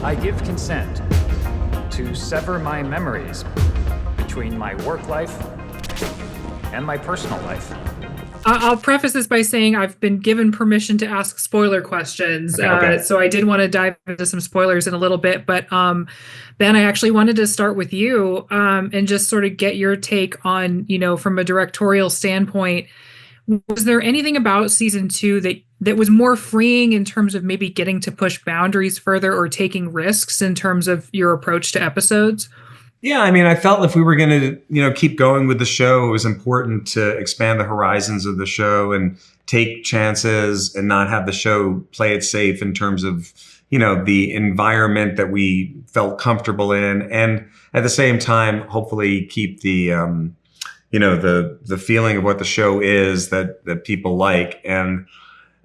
I give consent to sever my memories between my work life and my personal life. I'll preface this by saying I've been given permission to ask spoiler questions. Okay. So I did want to dive into some spoilers in a little bit, but Ben, I actually wanted to start with you and just sort of get your take on, from a directorial standpoint, was there anything about season 2 that was more freeing in terms of maybe getting to push boundaries further or taking risks in terms of your approach to episodes? Yeah, I mean, I felt if we were going to, keep going with the show, it was important to expand the horizons of the show and take chances and not have the show play it safe in terms of, the environment that we felt comfortable in. And at the same time, hopefully keep the, the feeling of what the show is that people like. And,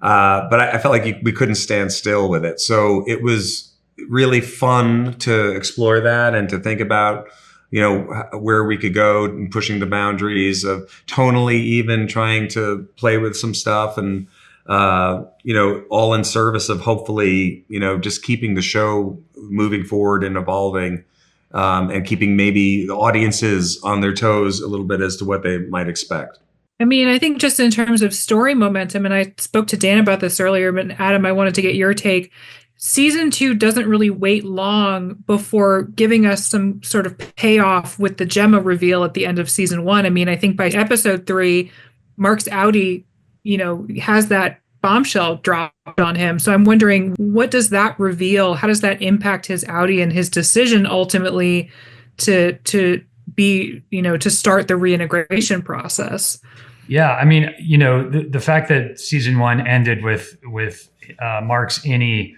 but I felt like we couldn't stand still with it. So it was really fun to explore that and to think about, where we could go and pushing the boundaries of tonally, even trying to play with some stuff and, all in service of hopefully, just keeping the show moving forward and evolving, and keeping maybe the audiences on their toes a little bit as to what they might expect. I mean, I think just in terms of story momentum, and I spoke to Dan about this earlier, but Adam, I wanted to get your take. Season 2 doesn't really wait long before giving us some sort of payoff with the Gemma reveal at the end of season 1. I mean, I think by episode 3, Mark's outie, has that bombshell dropped on him. So I'm wondering, what does that reveal? How does that impact his outie and his decision ultimately to be, to start the reintegration process? Yeah, I mean, the fact that season 1 ended with Mark's innie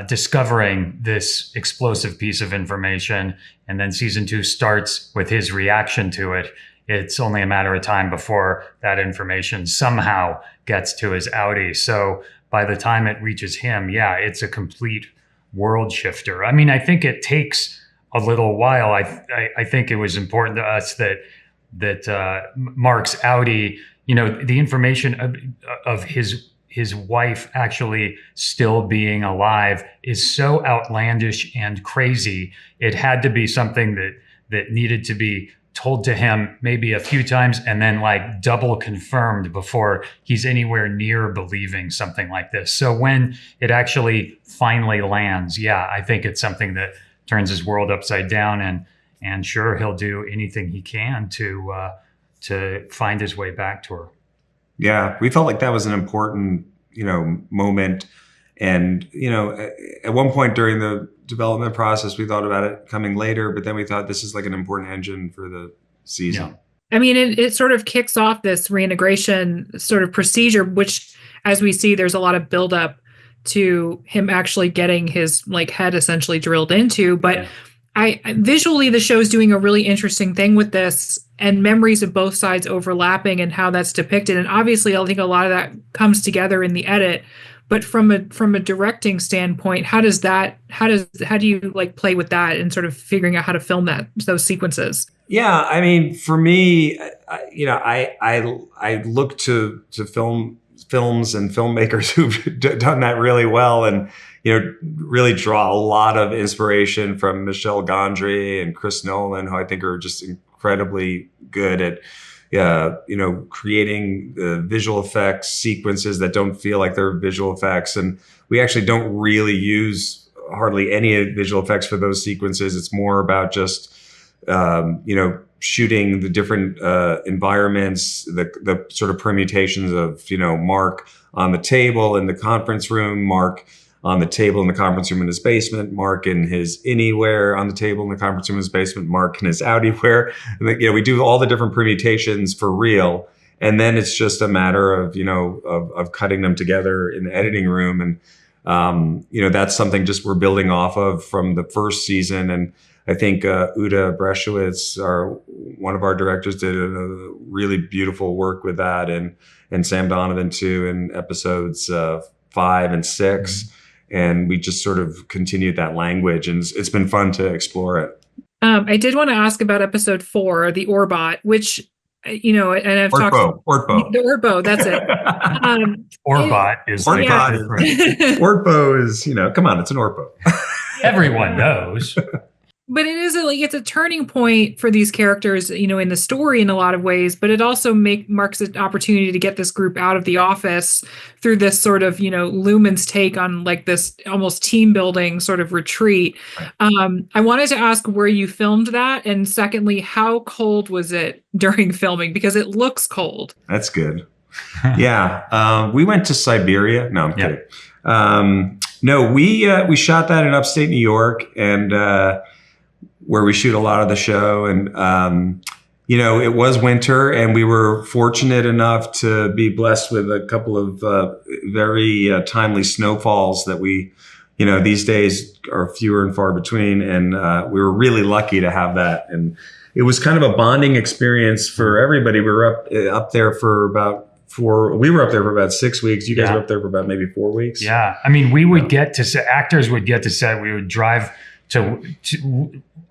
discovering this explosive piece of information, and then season 2 starts with his reaction to it. It's only a matter of time before that information somehow gets to his outie. So by the time it reaches him, it's a complete world shifter. I mean, I think it takes a little while. I think it was important to us that Mark's outie, the information of his wife actually still being alive is so outlandish and crazy. It had to be something that needed to be told to him maybe a few times and then like double confirmed before he's anywhere near believing something like this. So when it actually finally lands, I think it's something that turns his world upside down, and sure, he'll do anything he can to find his way back to her. Yeah, we felt like that was an important, moment. And, at one point during the development process, we thought about it coming later, but then we thought this is like an important engine for the season. Yeah. I mean, it sort of kicks off this reintegration sort of procedure, which, as we see, there's a lot of buildup to him actually getting his head essentially drilled into. But visually, the show's doing a really interesting thing with this, and memories of both sides overlapping and how that's depicted. And obviously, I think a lot of that comes together in the edit. But from a directing standpoint, how do you play with that and sort of figuring out how to film those sequences? Yeah, I mean, for me, I look to films and filmmakers who've done that really well, and really draw a lot of inspiration from Michel Gondry and Chris Nolan, who I think are just incredibly good at creating the visual effects sequences that don't feel like they're visual effects. And we actually don't really use hardly any visual effects for those sequences. It's more about just, shooting the different environments, the sort of permutations of, Mark on the table in the conference room, Mark on the table in the conference room in his basement, Mark in his innie wear on the table in the conference room in his basement, Mark in his outie wear. And we do all the different permutations for real. And then it's just a matter of, of cutting them together in the editing room. And, that's something just we're building off of from the first season. And I think Uta Breshowitz, one of our directors, did a really beautiful work with that, and Sam Donovan too, in episodes 5 and 6. Mm-hmm. And we just sort of continued that language, and it's been fun to explore it. I did want to ask about episode 4, the Orbot, which, and I've talked Ortbo. The Ortbo, that's it. Orbot is Ortbo is, come on, it's an Ortbo. Everyone knows. But it is it's a turning point for these characters, in the story in a lot of ways, but it also marks an opportunity to get this group out of the office through this sort of, Lumon's take on like this almost team building sort of retreat. I wanted to ask where you filmed that. And secondly, how cold was it during filming? Because it looks cold. That's good. Yeah. We went to Siberia. No, I'm kidding. No, we shot that in upstate New York, and where we shoot a lot of the show. And, it was winter, and we were fortunate enough to be blessed with a couple of very timely snowfalls that we, these days are fewer and far between. And we were really lucky to have that. And it was kind of a bonding experience for everybody. We were up there for about 6 weeks. You guys were up there for about maybe 4 weeks. Yeah. I mean, we would get to actors would get to set. We would drive to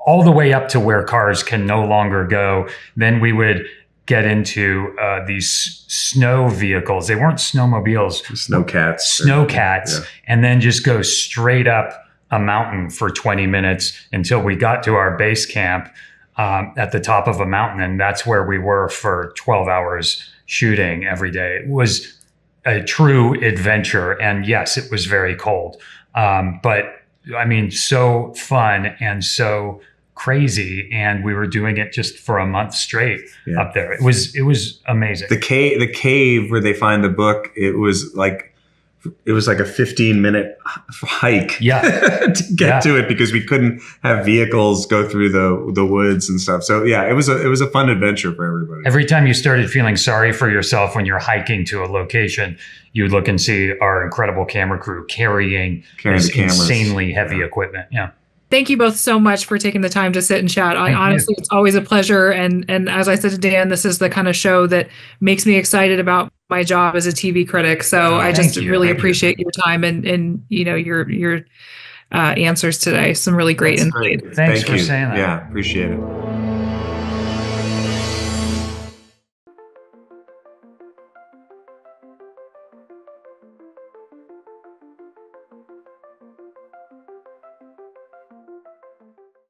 all the way up to where cars can no longer go. Then we would get into these snow vehicles. They weren't snowmobiles. Snowcats. And then just go straight up a mountain for 20 minutes until we got to our base camp at the top of a mountain. And that's where we were for 12 hours shooting every day. It was a true adventure. And yes, it was very cold. But I mean, so fun and so crazy. And we were doing it just for a month straight up there. It was amazing. The cave where they find the book, it was like a 15-minute hike to get to it, because we couldn't have vehicles go through the woods and stuff. So yeah, it was a fun adventure for everybody. Every time you started feeling sorry for yourself when you're hiking to a location, you would look and see our incredible camera crew carrying this insanely heavy equipment. Yeah. Thank you both so much for taking the time to sit and chat. Honestly, it's always a pleasure. And as I said to Dan, this is the kind of show that makes me excited about my job as a TV critic. So I just really appreciate your time and your answers today. Some really great insight. Thanks for saying that. Yeah, appreciate it.